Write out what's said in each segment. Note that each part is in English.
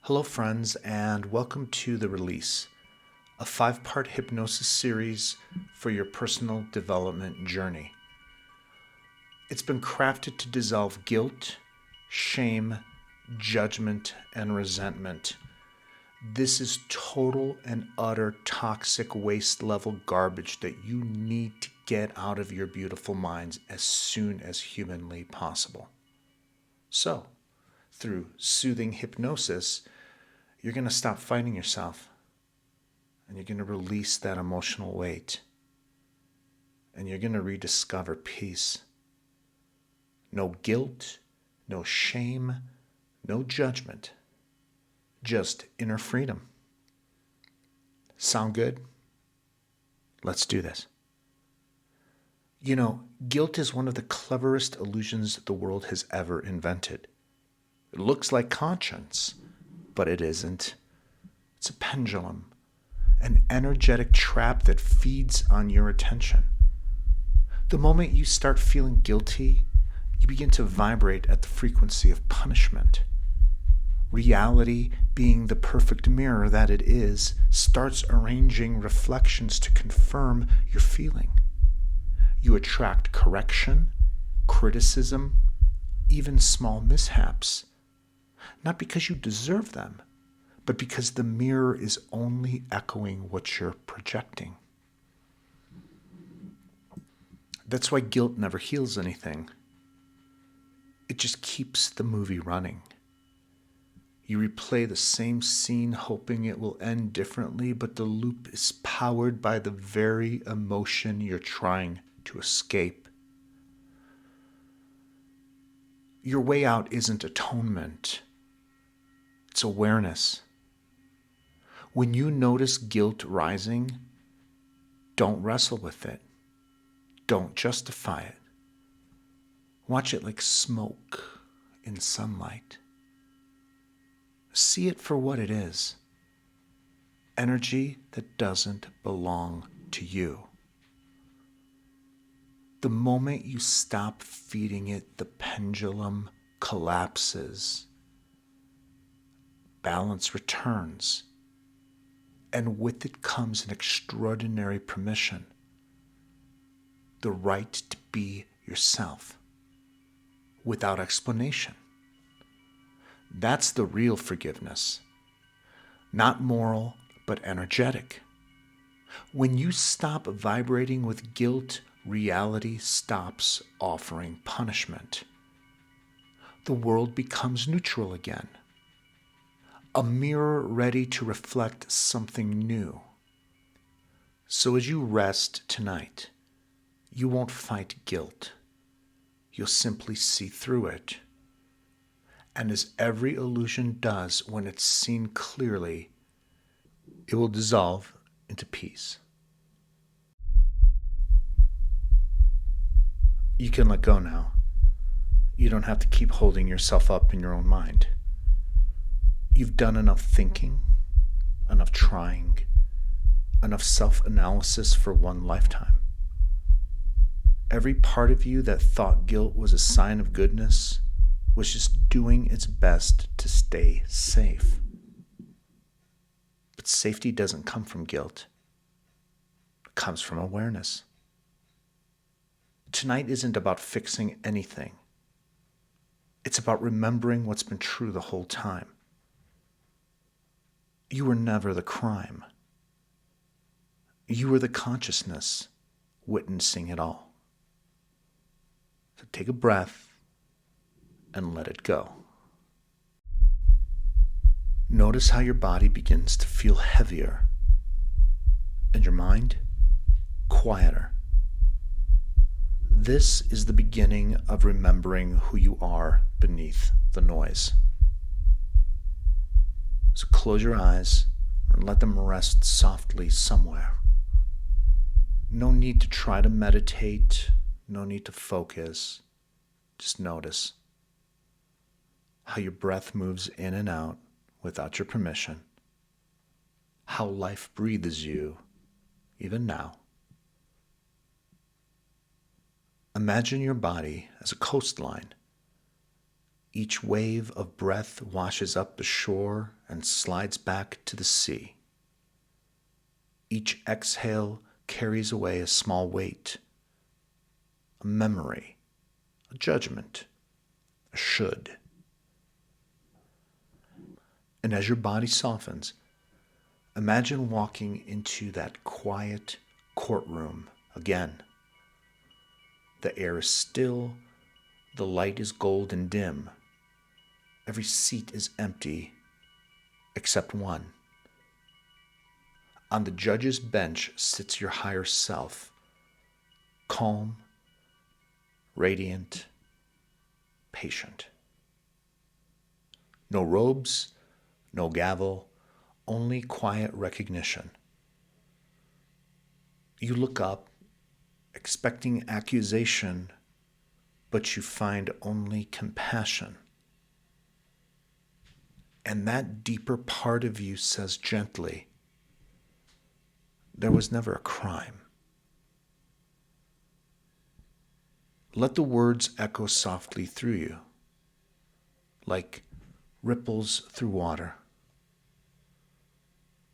Hello, friends, and welcome to The Release, a 5-part hypnosis series for your personal development journey. It's been crafted to dissolve guilt, shame, judgment, and resentment. This is total and utter toxic waste level garbage that you need to get out of your beautiful minds as soon as humanly possible. So, through soothing hypnosis, you're going to stop fighting yourself, and you're going to release that emotional weight, and you're going to rediscover peace. No guilt, no shame, no judgment, just inner freedom. Sound good? Let's do this. You know, guilt is one of the cleverest illusions the world has ever invented. It looks like conscience, but it isn't. It's a pendulum, an energetic trap that feeds on your attention. The moment you start feeling guilty, you begin to vibrate at the frequency of punishment. Reality, being the perfect mirror that it is, starts arranging reflections to confirm your feeling. You attract correction, criticism, even small mishaps. Not because you deserve them, but because the mirror is only echoing what you're projecting. That's why guilt never heals anything. It just keeps the movie running. You replay the same scene hoping it will end differently, but the loop is powered by the very emotion you're trying to escape. Your way out isn't atonement. It's awareness. When you notice guilt rising, don't wrestle with it. Don't justify it. Watch it like smoke in sunlight. See it for what it is. Energy that doesn't belong to you. The moment you stop feeding it, the pendulum collapses. Balance returns, and with it comes an extraordinary permission, the right to be yourself, without explanation. That's the real forgiveness, not moral, but energetic. When you stop vibrating with guilt, reality stops offering punishment. The world becomes neutral again. A mirror ready to reflect something new. So as you rest tonight, you won't fight guilt. You'll simply see through it. And as every illusion does when it's seen clearly, it will dissolve into peace. You can let go now. You don't have to keep holding yourself up in your own mind. You've done enough thinking, enough trying, enough self-analysis for one lifetime. Every part of you that thought guilt was a sign of goodness was just doing its best to stay safe. But safety doesn't come from guilt. It comes from awareness. Tonight isn't about fixing anything. It's about remembering what's been true the whole time. You were never the crime. You were the consciousness witnessing it all. So take a breath and let it go. Notice how your body begins to feel heavier and your mind quieter. This is the beginning of remembering who you are beneath the noise. So close your eyes and let them rest softly somewhere. No need to try to meditate, no need to focus. Just notice how your breath moves in and out without your permission, how life breathes you even now. Imagine your body as a coastline. Each wave of breath washes up the shore and slides back to the sea. Each exhale carries away a small weight, a memory, a judgment, a should. And as your body softens, imagine walking into that quiet courtroom again. The air is still, the light is gold and dim. Every seat is empty except one. On the judge's bench sits your higher self, calm, radiant, patient. No robes, no gavel, only quiet recognition. You look up, expecting accusation, but you find only compassion. And that deeper part of you says gently, there was never a crime. Let the words echo softly through you, like ripples through water.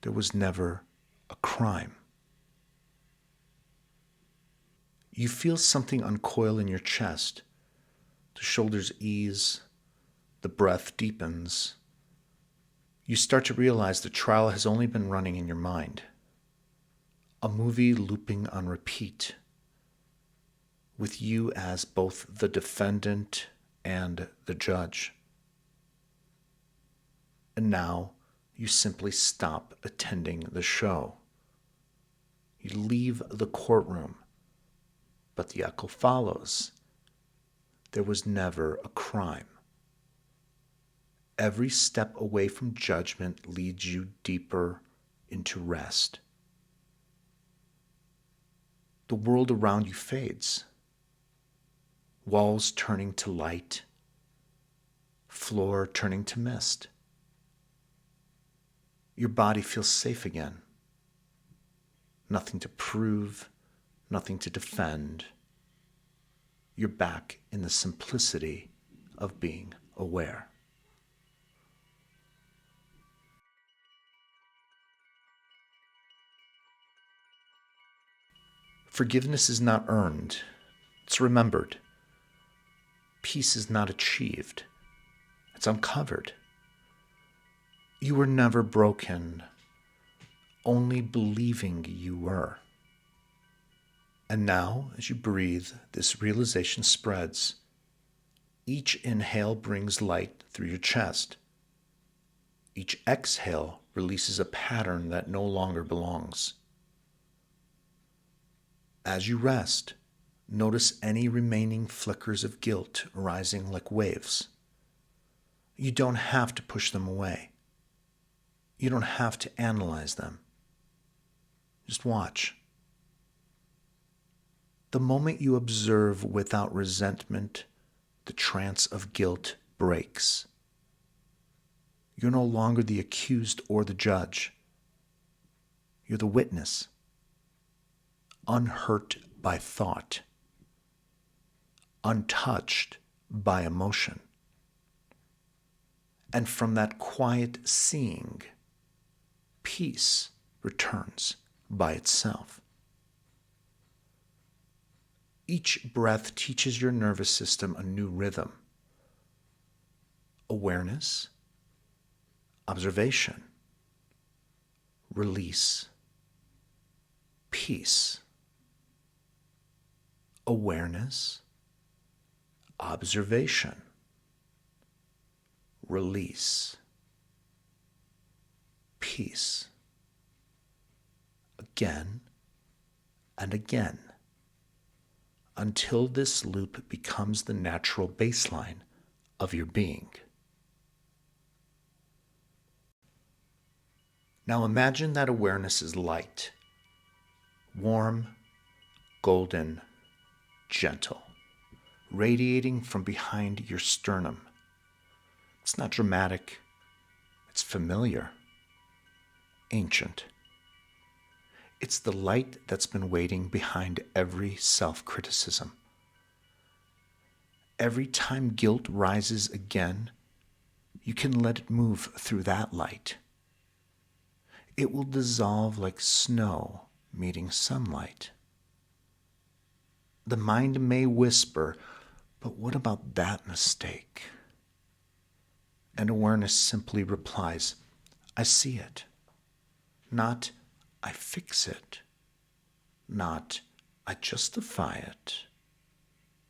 There was never a crime. You feel something uncoil in your chest. The shoulders ease, the breath deepens. You start to realize the trial has only been running in your mind. A movie looping on repeat, with you as both the defendant and the judge. And now you simply stop attending the show. You leave the courtroom, but the echo follows. There was never a crime. Every step away from judgment leads you deeper into rest. The world around you fades, walls turning to light, floor turning to mist. Your body feels safe again. Nothing to prove, nothing to defend. You're back in the simplicity of being aware. Forgiveness is not earned, it's remembered. Peace is not achieved, it's uncovered. You were never broken, only believing you were. And now, as you breathe, this realization spreads. Each inhale brings light through your chest. Each exhale releases a pattern that no longer belongs. As you rest, notice any remaining flickers of guilt rising like waves. You don't have to push them away. You don't have to analyze them. Just watch. The moment you observe without resentment, the trance of guilt breaks. You're no longer the accused or the judge. You're the witness, unhurt by thought, untouched by emotion. And from that quiet seeing, peace returns by itself. Each breath teaches your nervous system a new rhythm. Awareness, observation, release, peace. Awareness, observation, release, peace. Again and again, until this loop becomes the natural baseline of your being. Now imagine that awareness is light, warm, golden, gentle, radiating from behind your sternum. It's not dramatic, it's familiar, ancient. It's the light that's been waiting behind every self-criticism, Every time guilt rises again, you can let it move through that light. It will dissolve like snow meeting sunlight. The mind may whisper, but what about that mistake? And awareness simply replies, I see it. Not, I fix it. Not, I justify it.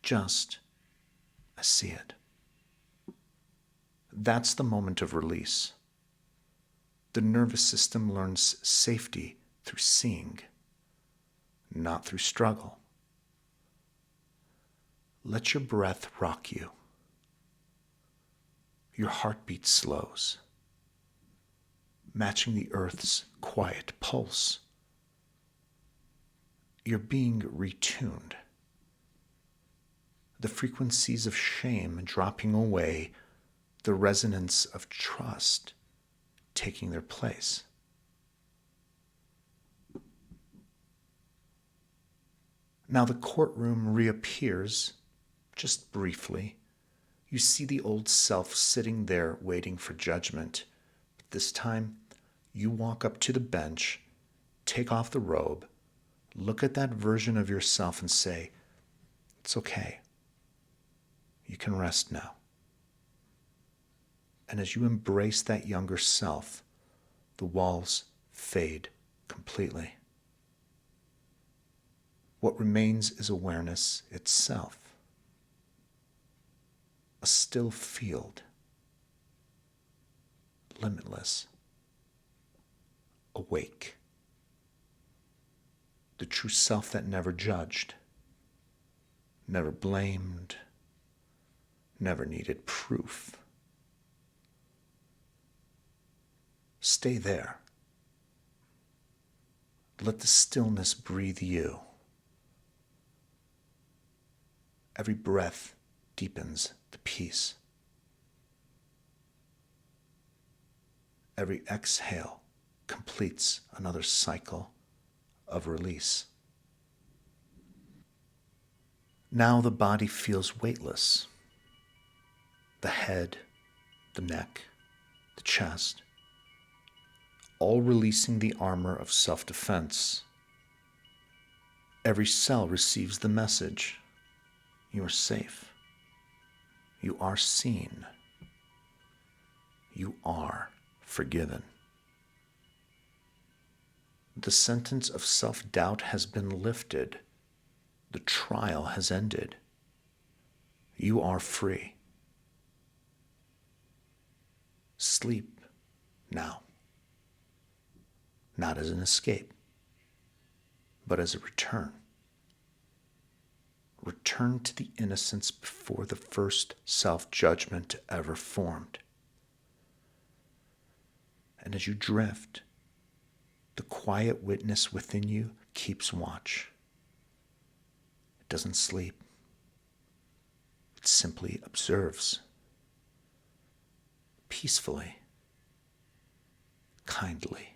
Just, I see it. That's the moment of release. The nervous system learns safety through seeing, not through struggle. Let your breath rock you. Your heartbeat slows, matching the earth's quiet pulse. You're being retuned. The frequencies of shame dropping away, the resonance of trust taking their place. Now the courtroom reappears, just briefly. You see the old self sitting there waiting for judgment. But this time, you walk up to the bench, take off the robe, look at that version of yourself and say, it's okay. You can rest now. And as you embrace that younger self, the walls fade completely. What remains is awareness itself. A still field, limitless, awake. The true self that never judged, never blamed, never needed proof. Stay there. Let the stillness breathe you. Every breath deepens the peace. Every exhale completes another cycle of release. Now the body feels weightless. The head, the neck, the chest, all releasing the armor of self-defense. Every cell receives the message. You are safe. You are seen. You are forgiven. The sentence of self-doubt has been lifted. The trial has ended. You are free. Sleep now. Not as an escape, but as a return. Return to the innocence before the first self-judgment ever formed. And as you drift, the quiet witness within you keeps watch. It doesn't sleep. It simply observes. Peacefully, kindly,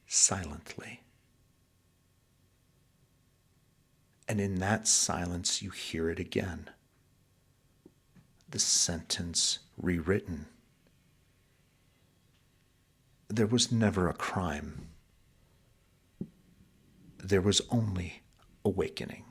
silently. And in that silence, you hear it again. The sentence rewritten. There was never a crime. There was only awakening.